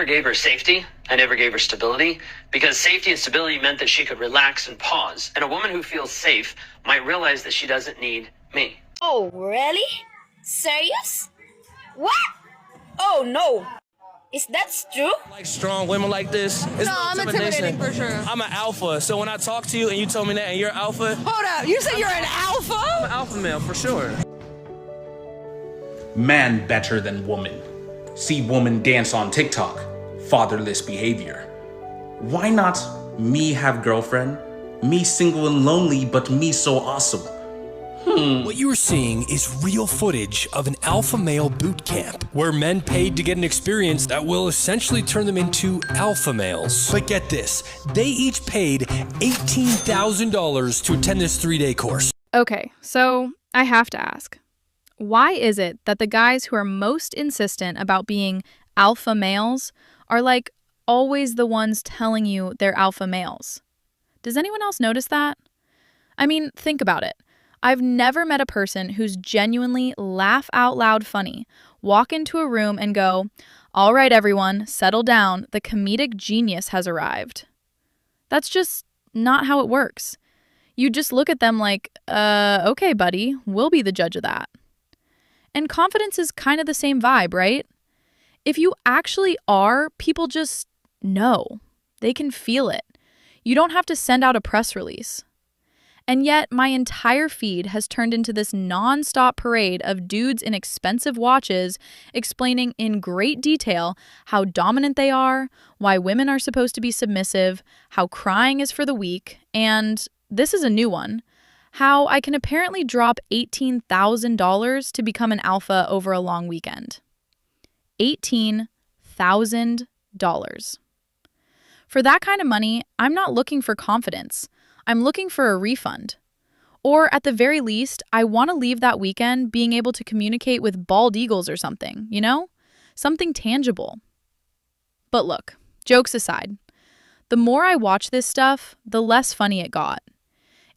never gave her safety. I never gave her stability, because safety and stability meant that she could relax and pause. And a woman who feels safe might realize that she doesn't need me. Oh, really? Serious? What? Oh, no. Is that true? Like strong women like this. It's No, I'm intimidating for sure. I'm an alpha, so when I talk to you and you tell me that and you're alpha. Hold up, you said you're an alpha? I'm an alpha male for sure. Man better than woman. See woman dance on TikTok. Fatherless behavior. Why not me have girlfriend? Me single and lonely, but me so awesome. What you are seeing is real footage of an alpha male boot camp, where men paid to get an experience that will essentially turn them into alpha males. But get this, they each paid $18,000 to attend this 3-day course. Okay, so I have to ask, why is it that the guys who are most insistent about being alpha males are like always the ones telling you they're alpha males? Does anyone else notice that? I mean, think about it. I've never met a person who's genuinely laugh out loud funny, walk into a room and go, "All right, everyone, settle down. The comedic genius has arrived." That's just not how it works. You just look at them like, okay, buddy, we'll be the judge of that. And confidence is kind of the same vibe, right? If you actually are, people just know. They can feel it. You don't have to send out a press release. And yet, my entire feed has turned into this non-stop parade of dudes in expensive watches explaining in great detail how dominant they are, why women are supposed to be submissive, how crying is for the weak, and, this is a new one, how I can apparently drop $18,000 to become an alpha over a long weekend. $18,000. For that kind of money, I'm not looking for confidence. I'm looking for a refund. Or at the very least, I want to leave that weekend being able to communicate with bald eagles or something, you know? Something tangible. But look, jokes aside, the more I watch this stuff, the less funny it got.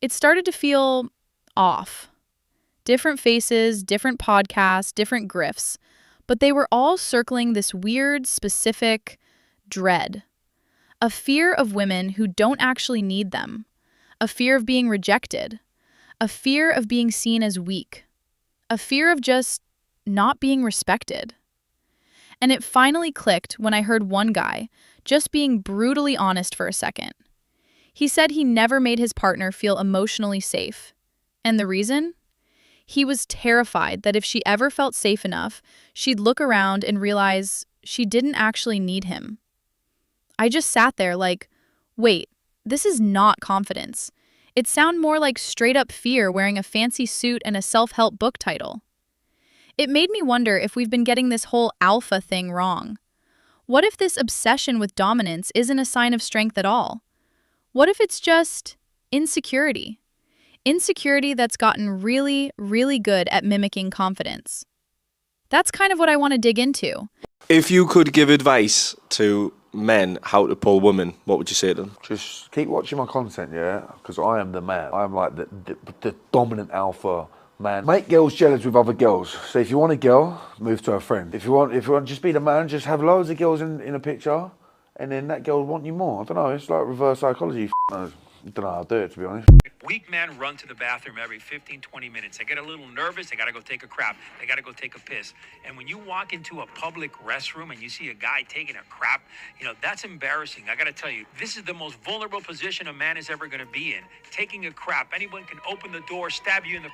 It started to feel off. Different faces, different podcasts, different grifts, but they were all circling this weird, specific dread. A fear of women who don't actually need them. A fear of being rejected. A fear of being seen as weak. A fear of just not being respected. And it finally clicked when I heard one guy just being brutally honest for a second. He said he never made his partner feel emotionally safe. And the reason? He was terrified that if she ever felt safe enough, she'd look around and realize she didn't actually need him. I just sat there like, wait, this is not confidence. It sounded more like straight-up fear wearing a fancy suit and a self-help book title. It made me wonder if we've been getting this whole alpha thing wrong. What if this obsession with dominance isn't a sign of strength at all? What if it's just insecurity? Insecurity that's gotten really, really good at mimicking confidence. That's kind of what I want to dig into. If you could give advice to men how to pull women, what would you say to them? Just keep watching my content, yeah? Because I am the man. I am like the dominant alpha man. Make girls jealous with other girls. So if you want a girl, move to a friend. If you want to just be the man, just have loads of girls in a picture, and then that girl will want you more. I don't know, it's like reverse psychology. I don't know how to do it, to be honest. Weak men run to the bathroom every 15, 20 minutes. They get a little nervous. They got to go take a crap. They got to go take a piss. And when you walk into a public restroom and you see a guy taking a crap, that's embarrassing. I got to tell you, this is the most vulnerable position a man is ever going to be in. Taking a crap. Anyone can open the door, stab you in the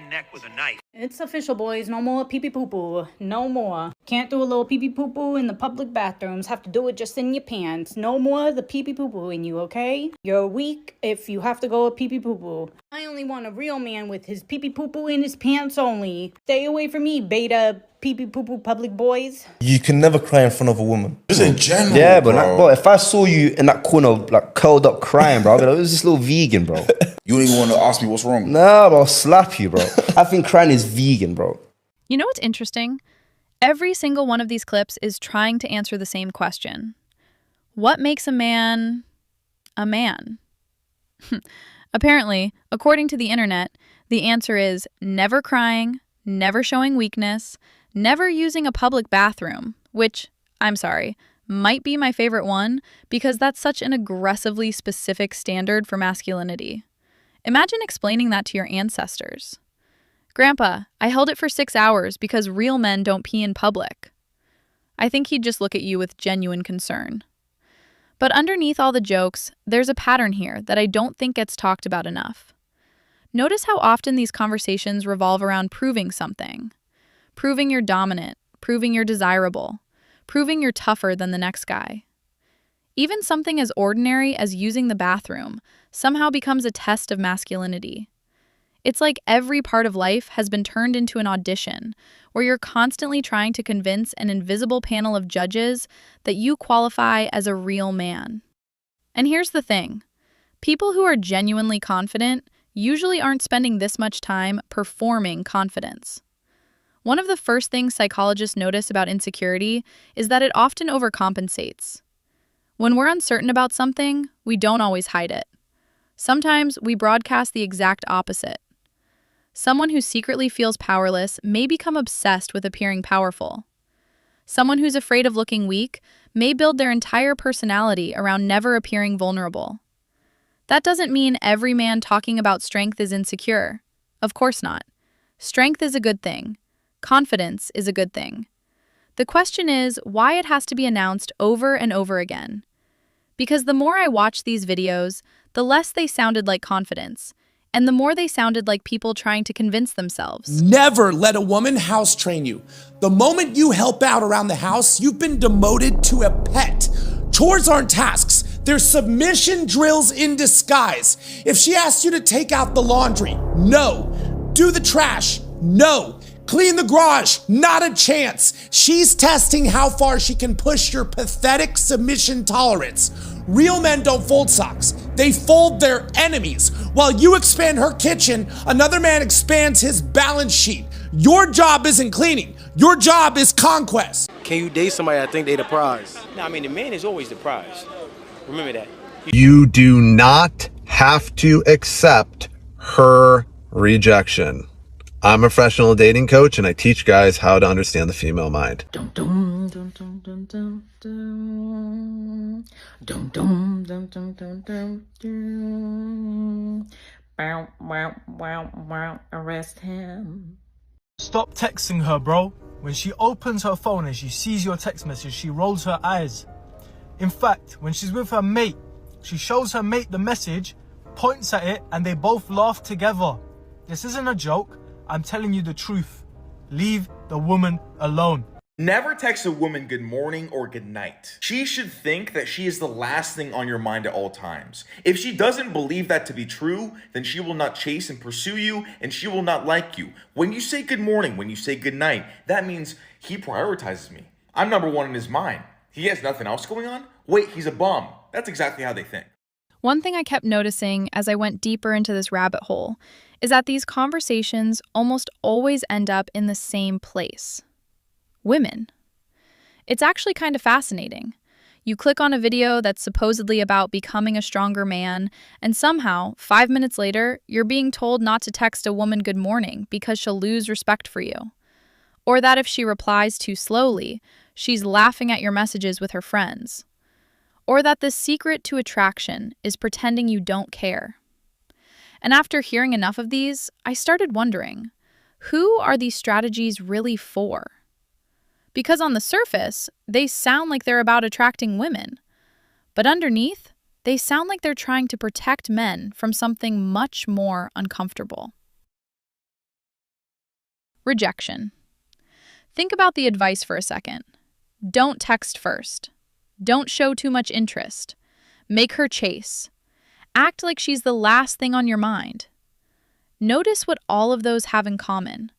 neck with a knife. It's official, boys. No more pee-pee poo-poo. No more. Can't do a little pee-pee poo-poo in the public bathrooms. Have to do it just in your pants. No more the pee-pee poo-poo in you, okay? You're weak if you have to go pee-pee poo-poo. I only want a real man with his pee-pee poo-poo in his pants only. Stay away from me, beta pee-pee poo-poo public boys. You can never cry in front of a woman. Just in general, yeah, but if I saw you in that corner, like curled up crying, bro, I'd be like, who's this little vegan, bro? You don't even want to ask me what's wrong. Nah, bro, I'll slap you, bro. I think crying is vegan, bro. You know what's interesting? Every single one of these clips is trying to answer the same question. What makes a man a man? Apparently, according to the internet, the answer is never crying, never showing weakness, never using a public bathroom, which, I'm sorry, might be my favorite one because that's such an aggressively specific standard for masculinity. Imagine explaining that to your ancestors. Grandpa, I held it for 6 hours because real men don't pee in public. I think he'd just look at you with genuine concern. But underneath all the jokes, there's a pattern here that I don't think gets talked about enough. Notice how often these conversations revolve around proving something. Proving you're dominant, proving you're desirable, proving you're tougher than the next guy. Even something as ordinary as using the bathroom somehow becomes a test of masculinity. It's like every part of life has been turned into an audition where you're constantly trying to convince an invisible panel of judges that you qualify as a real man. And here's the thing. People who are genuinely confident usually aren't spending this much time performing confidence. One of the first things psychologists notice about insecurity is that it often overcompensates. When we're uncertain about something, we don't always hide it. Sometimes we broadcast the exact opposite. Someone who secretly feels powerless may become obsessed with appearing powerful. Someone who's afraid of looking weak may build their entire personality around never appearing vulnerable. That doesn't mean every man talking about strength is insecure. Of course not. Strength is a good thing. Confidence is a good thing. The question is why it has to be announced over and over again. Because the more I watched these videos, the less they sounded like confidence, and the more they sounded like people trying to convince themselves. Never let a woman house train you. The moment you help out around the house, you've been demoted to a pet. Chores aren't tasks. They're submission drills in disguise. If she asks you to take out the laundry, no. Do the trash, no. Clean the garage, not a chance. She's testing how far she can push your pathetic submission tolerance. Real men don't fold socks. They fold their enemies. While you expand her kitchen, another man expands his balance sheet. Your job isn't cleaning. Your job is conquest. Can you date somebody that think they the prize? No, I mean, the man is always the prize. Remember that. You do not have to accept her rejection. I'm a professional dating coach and I teach guys how to understand the female mind. Arrest him. Stop texting her, bro. When she opens her phone and she sees your text message, she rolls her eyes. In fact, when she's with her mate, she shows her mate the message, points at it, and they both laugh together. This isn't a joke. I'm telling you the truth. Leave the woman alone. Never text a woman good morning or good night. She should think that she is the last thing on your mind at all times. If she doesn't believe that to be true, then she will not chase and pursue you, and she will not like you. When you say good morning, when you say good night, that means he prioritizes me. I'm number one in his mind. He has nothing else going on? Wait, he's a bum. That's exactly how they think. One thing I kept noticing as I went deeper into this rabbit hole is that these conversations almost always end up in the same place. Women. It's actually kind of fascinating. You click on a video that's supposedly about becoming a stronger man, and somehow, 5 minutes later, you're being told not to text a woman good morning because she'll lose respect for you. Or that if she replies too slowly, she's laughing at your messages with her friends. Or that the secret to attraction is pretending you don't care. And after hearing enough of these, I started wondering, who are these strategies really for? Because on the surface, they sound like they're about attracting women. But underneath, they sound like they're trying to protect men from something much more uncomfortable. Rejection. Think about the advice for a second. Don't text first. Don't show too much interest. Make her chase. Act like she's the last thing on your mind. Notice what all of those have in common.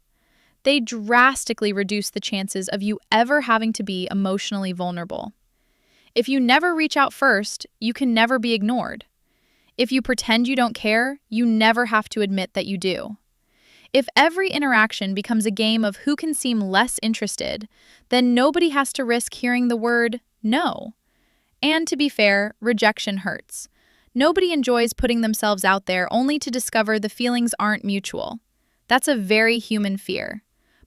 They drastically reduce the chances of you ever having to be emotionally vulnerable. If you never reach out first, you can never be ignored. If you pretend you don't care, you never have to admit that you do. If every interaction becomes a game of who can seem less interested, then nobody has to risk hearing the word no. And to be fair, rejection hurts. Nobody enjoys putting themselves out there only to discover the feelings aren't mutual. That's a very human fear.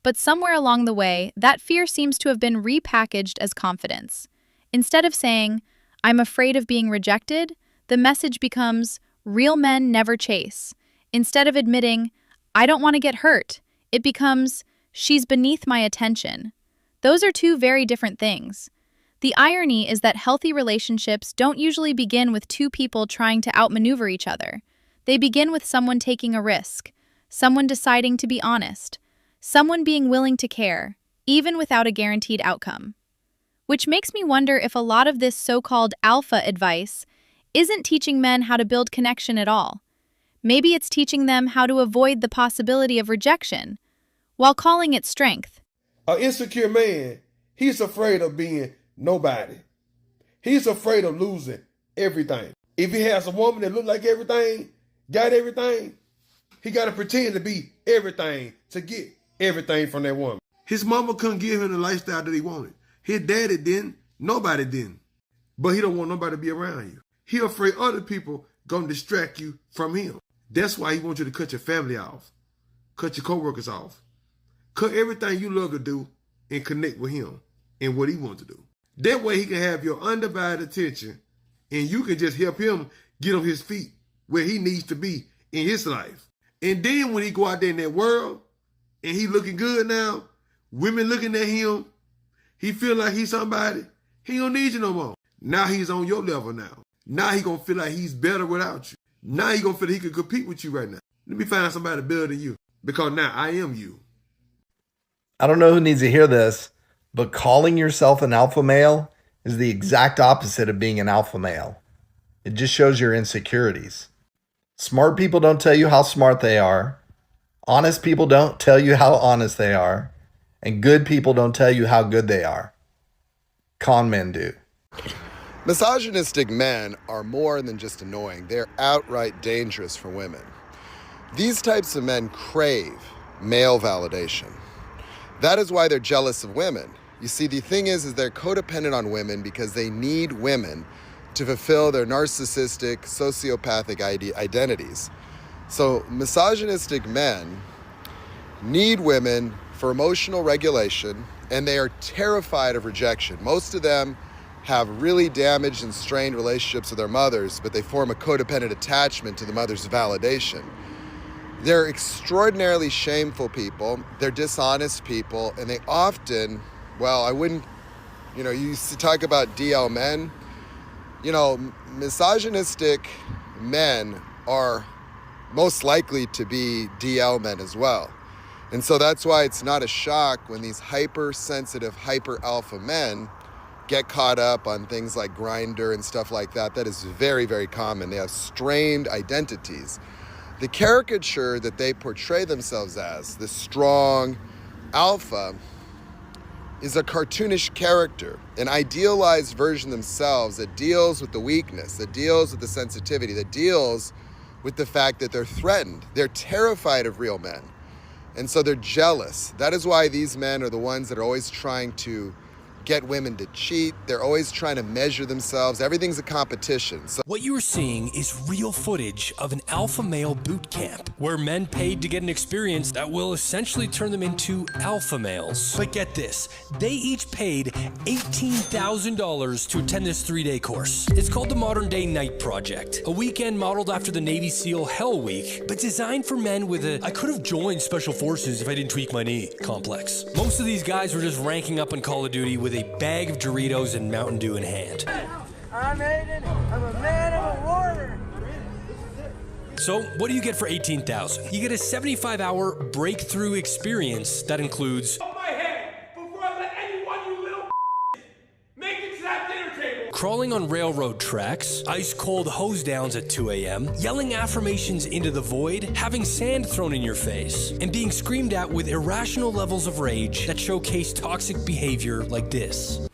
But somewhere along the way, that fear seems to have been repackaged as confidence. Instead of saying, I'm afraid of being rejected, the message becomes, real men never chase. Instead of admitting, I don't want to get hurt, it becomes, she's beneath my attention. Those are two very different things. The irony is that healthy relationships don't usually begin with two people trying to outmaneuver each other. They begin with someone taking a risk, someone deciding to be honest, someone being willing to care, even without a guaranteed outcome. Which makes me wonder if a lot of this so-called alpha advice isn't teaching men how to build connection at all. Maybe it's teaching them how to avoid the possibility of rejection, while calling it strength. An insecure man, he's afraid of being nobody. He's afraid of losing everything. If he has a woman that look like everything, got everything, he got to pretend to be everything to get everything from that woman. His mama couldn't give him the lifestyle that he wanted. His daddy didn't. Nobody didn't. But he don't want nobody to be around you. He afraid other people gonna distract you from him. That's why he wants you to cut your family off. Cut your coworkers off. Cut everything you love to do and connect with him and what he wants to do. That way he can have your undivided attention and you can just help him get on his feet where he needs to be in his life. And then when he go out there in that world and he looking good now, women looking at him, he feel like he's somebody, he don't need you no more. Now he's on your level now. Now he gonna feel like he's better without you. Now he gonna feel like he can compete with you right now. Let me find somebody better than you because now I am you. I don't know who needs to hear this, but calling yourself an alpha male is the exact opposite of being an alpha male. It just shows your insecurities. Smart people don't tell you how smart they are. Honest people don't tell you how honest they are. And good people don't tell you how good they are. Con men do. Misogynistic men are more than just annoying. They're outright dangerous for women. These types of men crave male validation. That is why they're jealous of women. You see, the thing is they're codependent on women because they need women to fulfill their narcissistic, sociopathic identities. So misogynistic men need women for emotional regulation, and they are terrified of rejection. Most of them have really damaged and strained relationships with their mothers, but they form a codependent attachment to the mother's validation. They're extraordinarily shameful people, they're dishonest people, and they often, well, I wouldn't, you used to talk about DL men. Misogynistic men are most likely to be DL men as well. And so that's why it's not a shock when these hypersensitive, hyper alpha men get caught up on things like Grindr and stuff like that. That is very, very common. They have strained identities. The caricature that they portray themselves as, the strong alpha, is a cartoonish character, an idealized version themselves that deals with the weakness, that deals with the sensitivity, that deals with the fact that they're threatened. They're terrified of real men. And so they're jealous. That is why these men are the ones that are always trying to get women to cheat. They're always trying to measure themselves. Everything's a competition. So what you are seeing is real footage of an alpha male boot camp where men paid to get an experience that will essentially turn them into alpha males. But get this, they each paid $18,000 to attend this 3-day course. It's called the Modern Day Night Project, a weekend modeled after the Navy SEAL Hell Week, but designed for men with a I could have joined Special Forces if I didn't tweak my knee complex. Most of these guys were just ranking up in Call of Duty with a bag of Doritos and Mountain Dew in hand. I'm Aiden. I'm a man. I'm a warrior. So what do you get for $18,000? You get a 75-hour breakthrough experience that includes My head before I let anyone, you little make it to that dinner table. crawling on railroad tracks, ice-cold hose downs at 2 a.m., yelling affirmations into the void, having sand thrown in your face, and being screamed at with irrational levels of rage that showcase toxic behavior like this.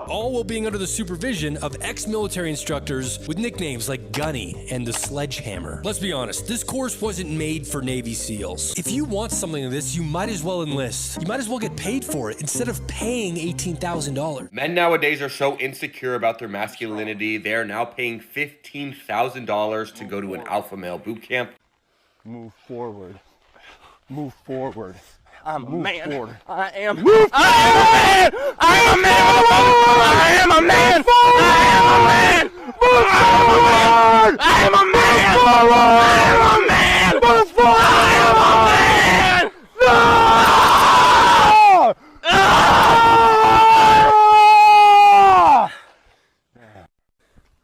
All will being under the supervision of ex-military instructors with nicknames like Gunny and the Sledgehammer. Let's be honest, this course wasn't made for Navy SEALs. If you want something like this, you might as well enlist. You might as well get paid for it instead of paying $18,000. Men nowadays are so insecure about their masculinity, they are now paying $15,000 to go to an alpha male boot camp. Move forward. Move forward. I'm a Move man. forward. I am. Move I am a man. I am a man. I am a man. I am a man. Move forward. I am a man. I am a man. Move forward. I am a man. No!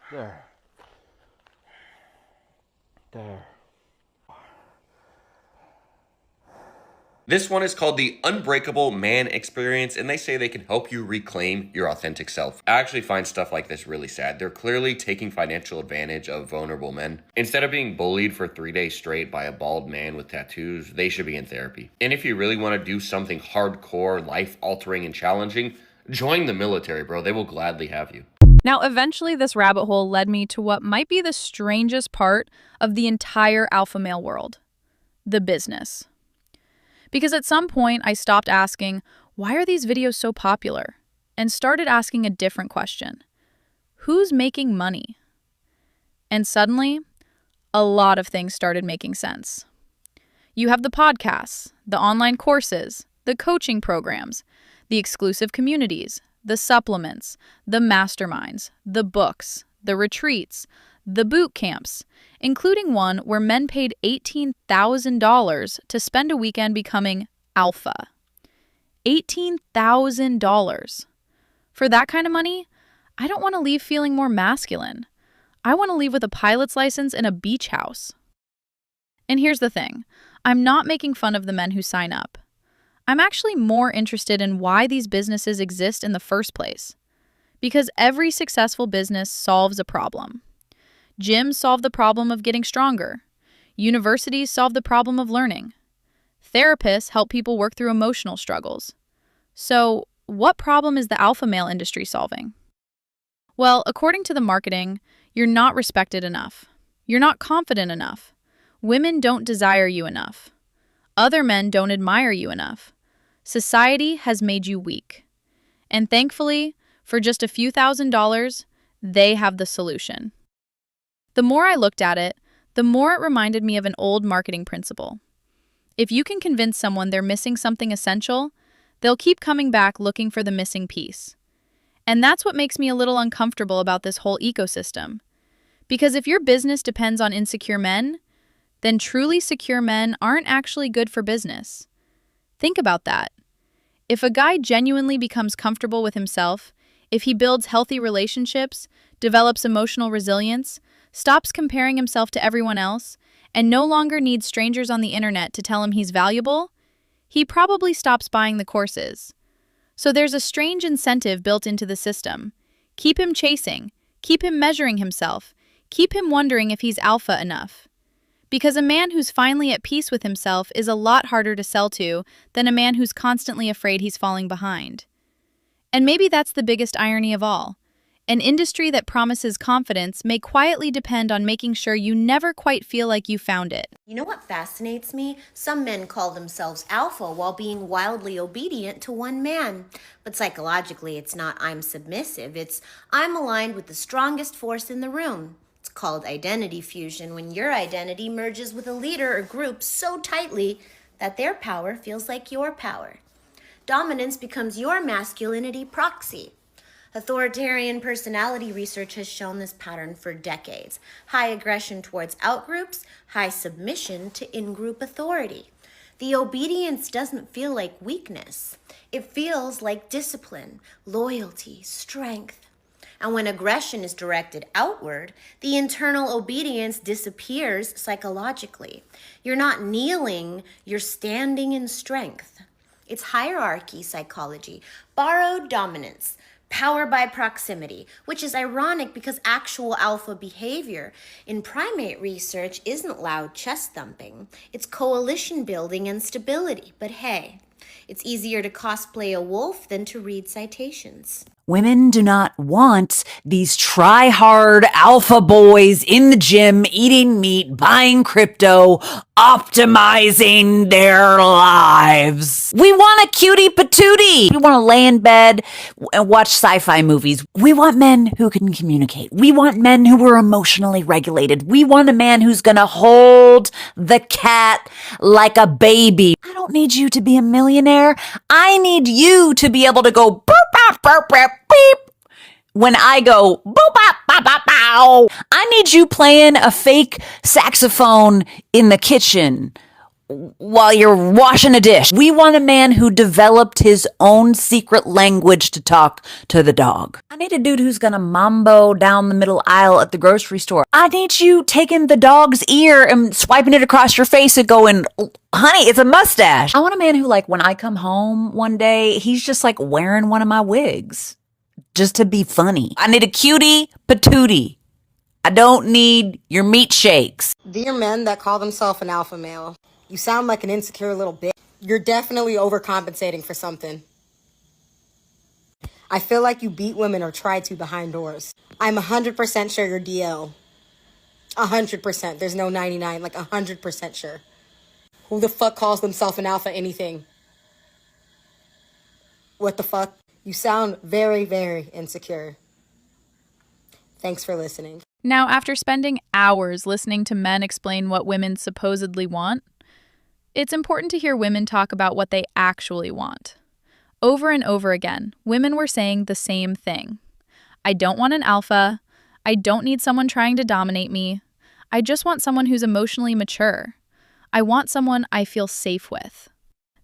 There. There. This one is called the Unbreakable Man Experience, and they say they can help you reclaim your authentic self. I actually find stuff like this really sad. They're clearly taking financial advantage of vulnerable men. Instead of being bullied for 3 days straight by a bald man with tattoos, they should be in therapy. And if you really want to do something hardcore, life-altering, and challenging, join the military, bro. They will gladly have you. Now, eventually, this rabbit hole led me to what might be the strangest part of the entire alpha male world: the business. Because at some point, I stopped asking, why are these videos so popular? And started asking a different question: who's making money? And suddenly, a lot of things started making sense. You have the podcasts, the online courses, the coaching programs, the exclusive communities, the supplements, the masterminds, the books, the retreats, the boot camps, including one where men paid $18,000 to spend a weekend becoming alpha. $18,000. For that kind of money, I don't want to leave feeling more masculine. I want to leave with a pilot's license and a beach house. And here's the thing. I'm not making fun of the men who sign up. I'm actually more interested in why these businesses exist in the first place. Because every successful business solves a problem. Gyms solve the problem of getting stronger. Universities solve the problem of learning. Therapists help people work through emotional struggles. So, what problem is the alpha male industry solving? Well, according to the marketing, you're not respected enough. You're not confident enough. Women don't desire you enough. Other men don't admire you enough. Society has made you weak. And thankfully, for just a few $1,000s, they have the solution. The more I looked at it, the more it reminded me of an old marketing principle. If you can convince someone they're missing something essential, they'll keep coming back looking for the missing piece. And that's what makes me a little uncomfortable about this whole ecosystem. Because if your business depends on insecure men, then truly secure men aren't actually good for business. Think about that. If a guy genuinely becomes comfortable with himself, if he builds healthy relationships, develops emotional resilience, stops comparing himself to everyone else, and no longer needs strangers on the internet to tell him he's valuable, he probably stops buying the courses. So there's a strange incentive built into the system. Keep him chasing, keep him measuring himself, keep him wondering if he's alpha enough. Because a man who's finally at peace with himself is a lot harder to sell to than a man who's constantly afraid he's falling behind. And maybe that's the biggest irony of all. An industry that promises confidence may quietly depend on making sure you never quite feel like you found it. You know what fascinates me? Some men call themselves alpha while being wildly obedient to one man. But psychologically, it's not I'm submissive, it's I'm aligned with the strongest force in the room. It's called identity fusion, when your identity merges with a leader or group so tightly that their power feels like your power. Dominance becomes your masculinity proxy. Authoritarian personality research has shown this pattern for decades. High aggression towards outgroups, high submission to in-group authority. The obedience doesn't feel like weakness. It feels like discipline, loyalty, strength. And when aggression is directed outward, the internal obedience disappears psychologically. You're not kneeling, you're standing in strength. It's hierarchy psychology, borrowed dominance, power by proximity, which is ironic because actual alpha behavior in primate research isn't loud chest thumping. It's coalition building and stability. But hey, it's easier to cosplay a wolf than to read citations. Women do not want these try-hard alpha boys in the gym, eating meat, buying crypto, optimizing their lives. We want a cutie patootie. We want to lay in bed and watch sci-fi movies. We want men who can communicate. We want men who are emotionally regulated. We want a man who's going to hold the cat like a baby. I don't need you to be a millionaire. I need you to be able to go boop, bop, burp, burp, beep. When I go boop, bop, bop, bop, bow. I need you playing a fake saxophone in the kitchen while you're washing a dish. We want a man who developed his own secret language to talk to the dog. I need a dude who's gonna mambo down the middle aisle at the grocery store. I need you taking the dog's ear and swiping it across your face and going, honey, it's a mustache. I want a man who, like, when I come home one day, he's just like wearing one of my wigs just to be funny. I need a cutie patootie. I don't need your meat shakes. Dear men that call themselves an alpha male, you sound like an insecure little bitch. You're definitely overcompensating for something. I feel like you beat women or try to behind doors. I'm 100% sure you're DL. 100%. There's no 99, like 100% sure. Who the fuck calls themselves an alpha anything? What the fuck? You sound very, very insecure. Thanks for listening. Now, after spending hours listening to men explain what women supposedly want, it's important to hear women talk about what they actually want. Over and over again, women were saying the same thing. I don't want an alpha. I don't need someone trying to dominate me. I just want someone who's emotionally mature. I want someone I feel safe with.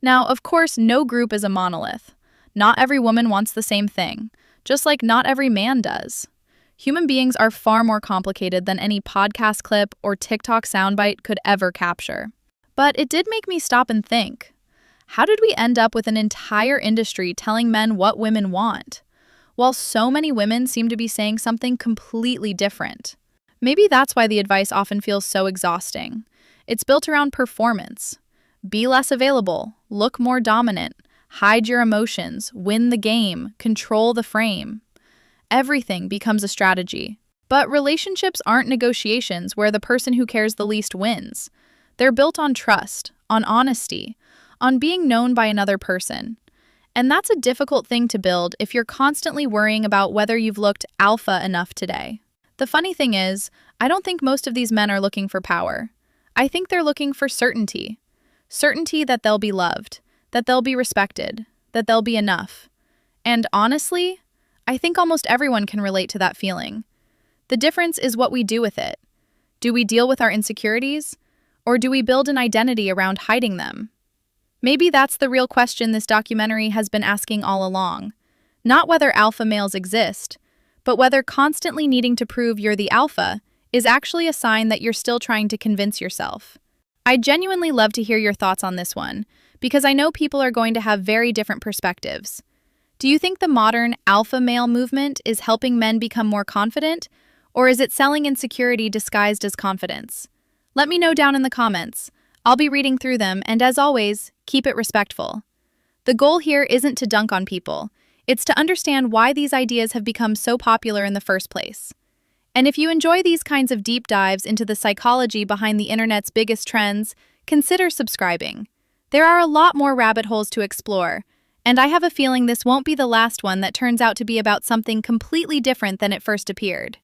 Now, of course, no group is a monolith. Not every woman wants the same thing, just like not every man does. Human beings are far more complicated than any podcast clip or TikTok soundbite could ever capture. But it did make me stop and think. How did we end up with an entire industry telling men what women want, while so many women seem to be saying something completely different? Maybe that's why the advice often feels so exhausting. It's built around performance. Be less available, look more dominant, hide your emotions, win the game, control the frame. Everything becomes a strategy. But relationships aren't negotiations where the person who cares the least wins. They're built on trust, on honesty, on being known by another person. And that's a difficult thing to build if you're constantly worrying about whether you've looked alpha enough today. The funny thing is, I don't think most of these men are looking for power. I think they're looking for certainty. Certainty that they'll be loved, that they'll be respected, that they'll be enough. And honestly, I think almost everyone can relate to that feeling. The difference is what we do with it. Do we deal with our insecurities? Or do we build an identity around hiding them? Maybe that's the real question this documentary has been asking all along. Not whether alpha males exist, but whether constantly needing to prove you're the alpha is actually a sign that you're still trying to convince yourself. I'd genuinely love to hear your thoughts on this one, because I know people are going to have very different perspectives. Do you think the modern alpha male movement is helping men become more confident, or is it selling insecurity disguised as confidence? Let me know down in the comments. I'll be reading through them, and as always, keep it respectful. The goal here isn't to dunk on people. It's to understand why these ideas have become so popular in the first place. And if you enjoy these kinds of deep dives into the psychology behind the internet's biggest trends, consider subscribing. There are a lot more rabbit holes to explore, and I have a feeling this won't be the last one that turns out to be about something completely different than it first appeared.